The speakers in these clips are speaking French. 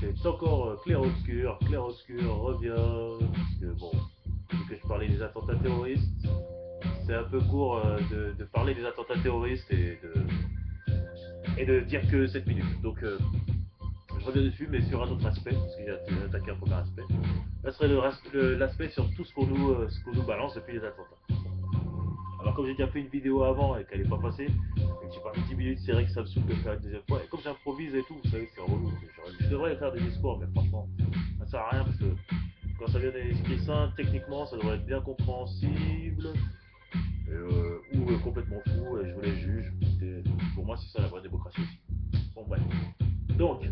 C'est encore clair-obscur, revient. Parce que bon, vu que je parlais des attentats terroristes, c'est un peu court de parler des attentats terroristes et de dire que 7 minutes. Donc je reviens dessus, mais sur un autre aspect, parce que j'ai attaqué un premier aspect. Là serait l'aspect sur tout ce qu'on nous balance depuis les attentats. Alors comme j'ai déjà fait une vidéo avant et qu'elle n'est pas passée, et que j'ai parlé 10 minutes, c'est vrai que ça me saoule de faire une deuxième fois. Et comme j'improvise et tout, vous savez, c'est relou. Je devrais faire des discours, mais franchement, ça sert à rien parce que quand ça vient des esprits saints, techniquement, ça devrait être bien compréhensible, ou complètement fou, et je vous les juge. Et pour moi, c'est ça la vraie démocratie aussi. Bon, bref. Donc,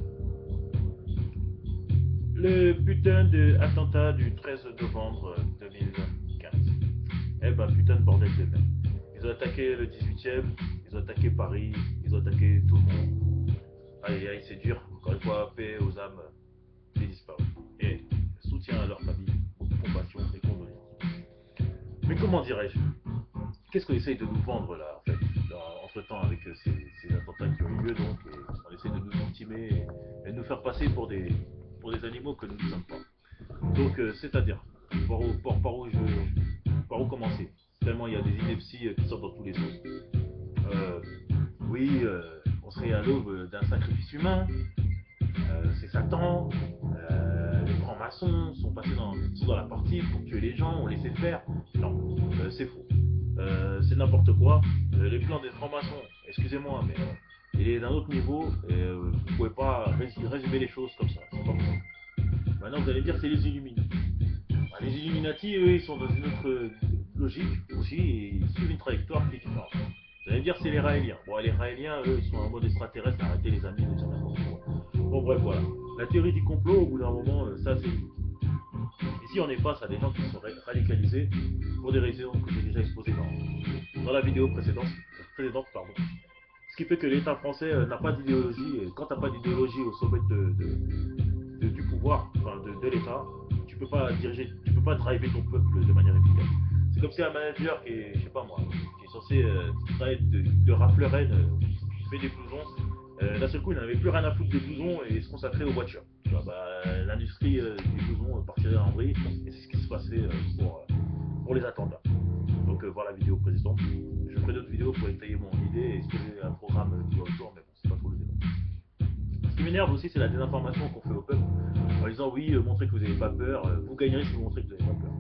le putain d'attentat du 13 novembre 2015. Eh ben, putain de bordel de merde. Ils ont attaqué le 18e, ils ont attaqué Paris, ils ont attaqué tout le monde. Aïe aïe, c'est dur. Encore une fois, paix aux âmes des disparus. Et soutien à leur famille, compassion et condoléances. Mais comment dirais-je? Qu'est-ce qu'on essaye de nous vendre là, en fait, entre temps avec ces attentats qui ont eu lieu, donc, et on essaye de nous intimer et de nous faire passer pour des animaux que nous ne sommes pas. Donc, c'est-à-dire, par où commencer? Tellement il y a des inepties qui sortent dans tous les sens. Euh, oui, on serait à l'aube d'un sacrifice humain, c'est Satan, les francs-maçons sont dans la partie pour tuer les gens, on laissait faire. Non, c'est faux. C'est n'importe quoi. Les plans des francs-maçons, excusez-moi, mais il est d'un autre niveau et vous pouvez pas résumer les choses comme ça. C'est pas possible. Maintenant, vous allez me dire c'est les Illuminati. Bah, les Illuminati, eux, ils sont dans une autre logique aussi et ils suivent une trajectoire qui est différente. Vous allez me dire c'est les Raéliens. Bon, les Raéliens, eux, ils sont en mode extraterrestre, arrêtez les amis de dire n'importe quoi. Bon, bref, voilà. La théorie du complot, au bout d'un moment, ça c'est. Ici, on est face à des gens qui sont radicalisés pour des raisons que j'ai déjà exposées dans la vidéo précédente. Pardon. Ce qui fait que l'État français n'a pas d'idéologie, et quand tu n'as pas d'idéologie au sommet du pouvoir, enfin de l'État, tu peux pas driver ton peuple de manière efficace. C'est comme si un manager qui est, je sais pas moi, qui est censé travailler de rafleuraine, qui fait des blousons, d'un seul coup il n'avait plus rien à foutre des blousons et se consacrait aux voitures. Tu vois, l'industrie des blousons partirait en vrille et c'est ce qui se passait pour les attentats. Donc voir la vidéo précédente. Je ferai d'autres vidéos pour détailler mon idée et exposer un programme qui va autour, mais bon, c'est pas trop le débat. Ce qui m'énerve aussi, c'est la désinformation qu'on fait au peuple en disant oui, montrez que vous n'avez pas peur, vous gagnerez si vous montrez que vous n'avez pas peur.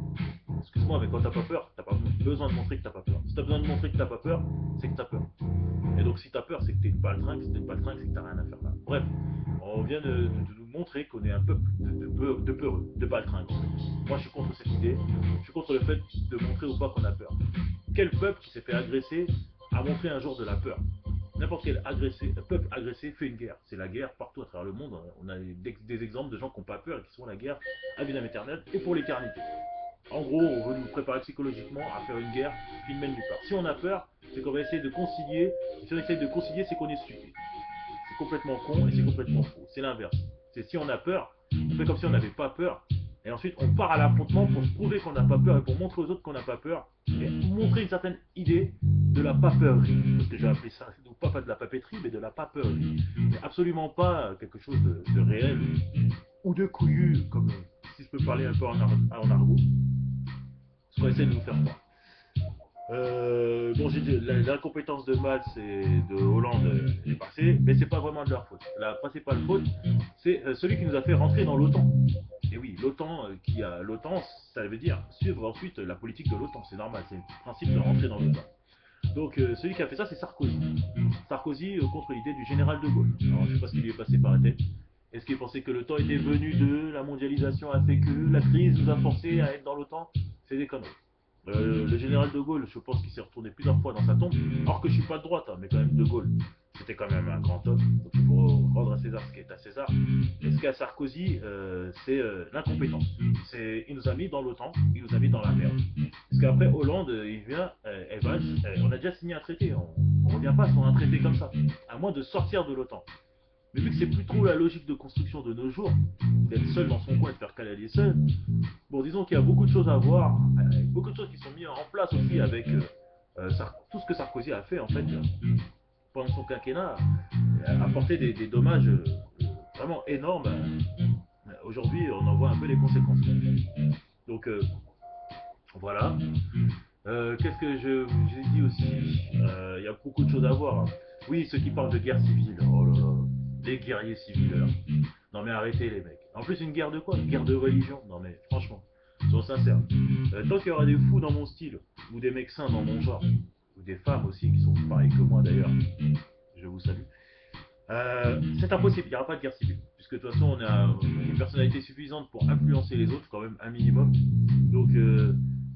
Excuse-moi, mais quand t'as pas peur, t'as pas besoin de montrer que t'as pas peur. Si t'as besoin de montrer que t'as pas peur, c'est que t'as peur. Et donc si t'as peur, c'est que t'es une baltringue, si t'es une baltringue, c'est que t'as rien à faire là. Bref, on vient de nous montrer qu'on est un peuple de peureux, de baltringue. Moi je suis contre cette idée, je suis contre le fait de montrer ou pas qu'on a peur. Quel peuple qui s'est fait agresser a montré un jour de la peur? N'importe quel peuple agressé fait une guerre. C'est la guerre partout à travers le monde. On a des exemples de gens qui n'ont pas peur et qui sont la guerre à vitam éternelle et pour l'éternité. En gros, on veut nous préparer psychologiquement à faire une guerre qui ne mène nulle part. Si on a peur, c'est qu'on va essayer de concilier. Si on essaie de concilier, c'est qu'on est stupide. C'est complètement con et c'est complètement faux. C'est l'inverse. C'est si on a peur, on fait comme si on n'avait pas peur. Et ensuite, on part à l'affrontement pour se prouver qu'on n'a pas peur et pour montrer aux autres qu'on n'a pas peur. Et montrer une certaine idée de la papeurie. Parce que j'ai appelé ça, donc pas de la papeterie, mais de la papeurie. Mais absolument pas quelque chose de réel ou de couillu, comme si je peux parler un peu en argot. Ce qu'on essaie de nous faire croire. Bon, j'ai dit, l'incompétence de Matt et de Hollande est passée, mais c'est pas vraiment de leur faute. La principale faute, c'est celui qui nous a fait rentrer dans l'OTAN. Et oui, l'OTAN, ça veut dire suivre ensuite la politique de l'OTAN. C'est normal, c'est le principe de rentrer dans l'OTAN. Donc celui qui a fait ça, c'est Sarkozy. Sarkozy contre l'idée du général de Gaulle. Alors je sais pas ce qui lui est passé par la tête. Est-ce qu'il pensait que le temps était venu de la mondialisation a fait que la crise nous a forcé à être dans l'OTAN? C'est des conneries. Le général de Gaulle, je pense qu'il s'est retourné plusieurs fois dans sa tombe, alors que je suis pas de droite, hein, mais quand même de Gaulle, c'était quand même un grand homme, donc il faut rendre à César ce qui est à César. Et ce qu'a Sarkozy, c'est l'incompétence. Il nous a mis dans l'OTAN, il nous a mis dans la merde. Parce qu'après Hollande, il vient, on a déjà signé un traité, on revient pas sur un traité comme ça, à moins de sortir de l'OTAN. Mais vu que c'est plus trop la logique de construction de nos jours, d'être seul dans son coin et de faire cavalier seul, bon, disons qu'il y a beaucoup de choses à voir, beaucoup de choses qui sont mises en place aussi avec tout ce que Sarkozy a fait en fait pendant son quinquennat, apporter des dommages vraiment énorme, aujourd'hui on en voit un peu les conséquences. Donc voilà. Qu'est-ce que j'ai dit aussi? Il y a beaucoup de choses à voir, hein. Oui, ceux qui parlent de guerre civile, oh là là, des guerriers civils là. Non mais arrêtez les mecs. En plus une guerre de quoi? Une guerre de religion? Non mais franchement, soyons sincères. Tant qu'il y aura des fous dans mon style, ou des mecs sains dans mon genre, ou des femmes aussi qui sont pareilles que moi d'ailleurs, je vous salue. C'est impossible, il n'y aura pas de guerre civile. Puisque de toute façon, on a une personnalité suffisante pour influencer les autres, quand même un minimum. Donc,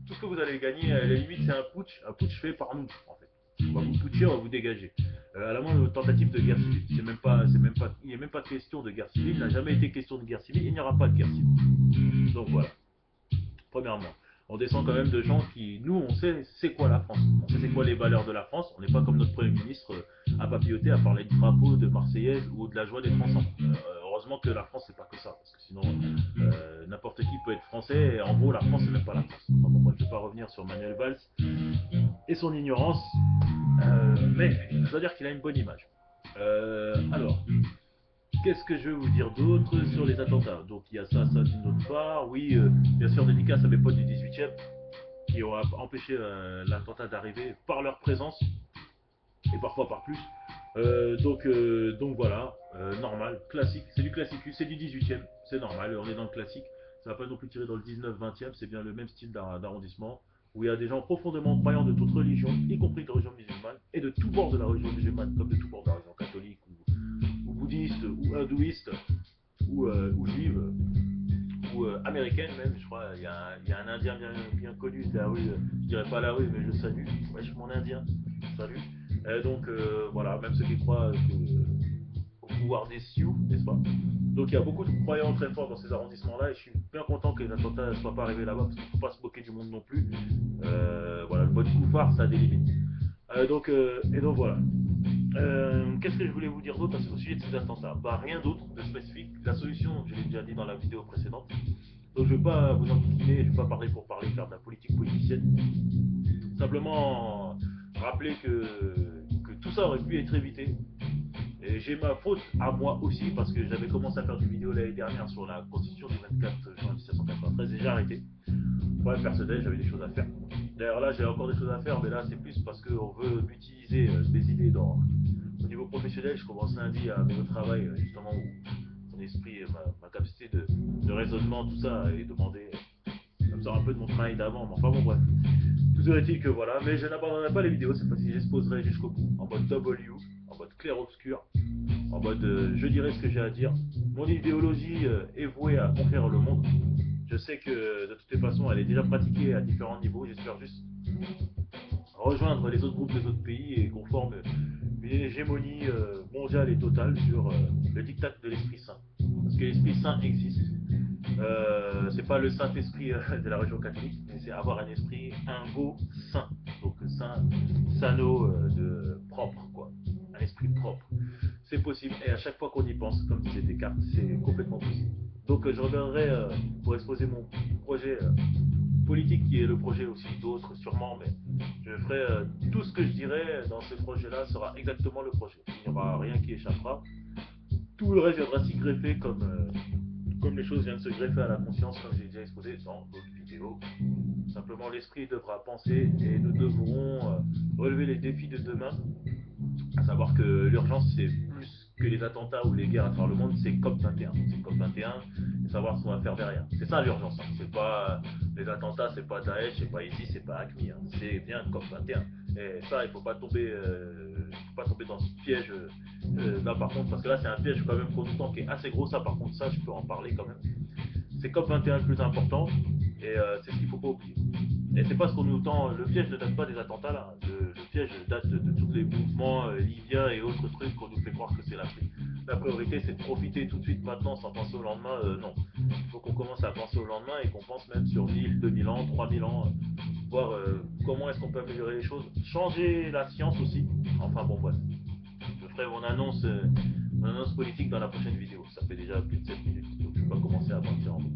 tout ce que vous allez gagner, à la limite, c'est un putsch fait par nous, en fait. On va vous putcher, on va vous dégager. À la moindre tentative de guerre civile, il n'est même pas question de guerre civile, il n'a jamais été question de guerre civile, il n'y aura pas de guerre civile. Donc voilà, premièrement. On descend quand même de gens qui, nous, on sait c'est quoi la France. On sait c'est quoi les valeurs de la France. On n'est pas comme notre Premier ministre à papilloter, à parler de drapeau, de Marseillaise ou de la joie d'être ensemble. Heureusement que la France, c'est pas que ça. Parce que sinon, n'importe qui peut être français. Et en gros, la France, c'est même pas la France. Enfin, bon, moi, je ne vais pas revenir sur Manuel Valls et son ignorance. Mais je dois dire qu'il a une bonne image. Alors, qu'est-ce que je vais vous dire d'autre sur les attentats? Donc il y a ça d'une autre part. Oui, bien sûr, dédicace à mes potes du 18e qui ont empêché l'attentat d'arriver par leur présence et parfois par plus. Donc voilà, normal, classique, c'est du classique, c'est du 18e, c'est normal, on est dans le classique. Ça va pas non plus tirer dans le 19-20e, c'est bien le même style d'arrondissement où il y a des gens profondément croyants de toute religion, y compris de religion musulmane et de tout bord de la religion musulmane, comme de tout bord de la religion catholique ou bouddhiste ou hindouiste ou juive ou américaine même, je crois. Il y a un indien bien connu de la rue, je dirais pas la rue, mais je salue. Ouais, je suis mon indien, salut. Donc voilà, même ceux qui croient au pouvoir des Sioux, n'est-ce pas? Donc il y a beaucoup de croyants très forts dans ces arrondissements-là et je suis bien content que les attentats ne soient pas arrivés là-bas parce qu'il ne faut pas se moquer du monde non plus. Voilà, le mode couffard, ça a des limites. Et donc voilà. Qu'est-ce que je voulais vous dire d'autre au sujet de ces attentats? Bah rien d'autre de spécifique. La solution, je l'ai déjà dit dans la vidéo précédente. Donc je ne vais pas vous enquiquiner, je ne vais pas parler pour parler, faire de la politique politicienne. Simplement rappeler que tout ça aurait pu être évité. Et j'ai ma faute à moi aussi parce que j'avais commencé à faire des vidéos l'année dernière sur la constitution du 24 juin 1793 et j'ai arrêté. Problème personnel, j'avais des choses à faire. D'ailleurs là j'ai encore des choses à faire, mais là c'est plus parce qu'on veut utiliser mes idées au niveau professionnel. Je commence lundi à mener au travail justement où mon esprit, ma capacité de raisonnement, tout ça est demandé. Ça me sort un peu de mon travail d'avant, mais enfin bon bref. Toujours est-il que voilà, mais je n'abandonnerai pas les vidéos, cette fois-ci j'exposerai jusqu'au bout, en mode W, en mode clair-obscur, en mode je dirai ce que j'ai à dire. Mon idéologie est vouée à conquérir le monde. Je sais que de toutes les façons elle est déjà pratiquée à différents niveaux, j'espère juste rejoindre les autres groupes des autres pays et qu'on forme une hégémonie mondiale et totale sur le diktat de l'Esprit Saint. Parce que l'Esprit Saint existe. C'est pas le Saint-Esprit de la religion catholique, mais c'est avoir un esprit, un beau saint. Donc saint, sano de propre, quoi. Un esprit propre. C'est possible, et à chaque fois qu'on y pense, comme disait Descartes, c'est complètement possible. Donc je reviendrai pour exposer mon projet politique, qui est le projet aussi d'autres sûrement, mais je ferai tout ce que je dirai dans ce projet-là sera exactement le projet. Il n'y aura rien qui échappera. Tout le reste viendra s'y greffer comme les choses viennent de se greffer à la conscience, comme j'ai déjà exposé dans d'autres vidéos. Simplement, l'esprit devra penser et nous devrons relever les défis de demain. À savoir que l'urgence, c'est plus que les attentats ou les guerres à travers le monde, c'est COP21. C'est COP21 et savoir ce qu'on va faire derrière. C'est ça l'urgence. Hein. C'est pas les attentats, c'est pas Daesh, c'est pas ISIS, c'est pas ACMI. Hein. C'est bien COP21. Et ça, il faut pas tomber dans ce piège. Là, par contre, parce que là, c'est un piège quand même pour nous qui est assez gros. Ça, par contre, ça, je peux en parler quand même. C'est COP21 le plus important et c'est ce qu'il ne faut pas oublier. Et c'est pas ce qu'on nous tend, le piège ne date pas des attentats là, le piège date de tous les mouvements libyens et autres trucs qu'on nous fait croire que c'est l'Afrique. La priorité c'est de profiter tout de suite maintenant sans penser au lendemain, non. Il faut qu'on commence à penser au lendemain et qu'on pense même sur 1000, 2000 ans, 3000 ans, voir comment est-ce qu'on peut améliorer les choses, changer la science aussi, enfin bon bref. Je ferai mon annonce politique dans la prochaine vidéo, ça fait déjà plus de 7 minutes, donc je vais pas commencer à partir en bout.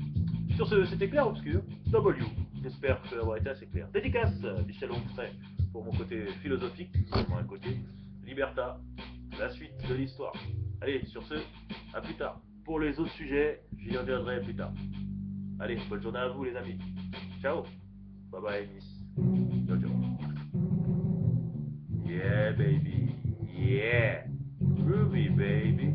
Sur ce, c'était clair obscur, W. J'espère que ça aura été assez clair. Dédicace, Michel Onfray, pour mon côté philosophique, seulement un côté. Liberta, la suite de l'histoire. Allez, sur ce, à plus tard. Pour les autres sujets, j'y reviendrai plus tard. Allez, bonne journée à vous les amis. Ciao. Bye bye Miss Jojo. Yeah baby. Yeah. Groovy baby.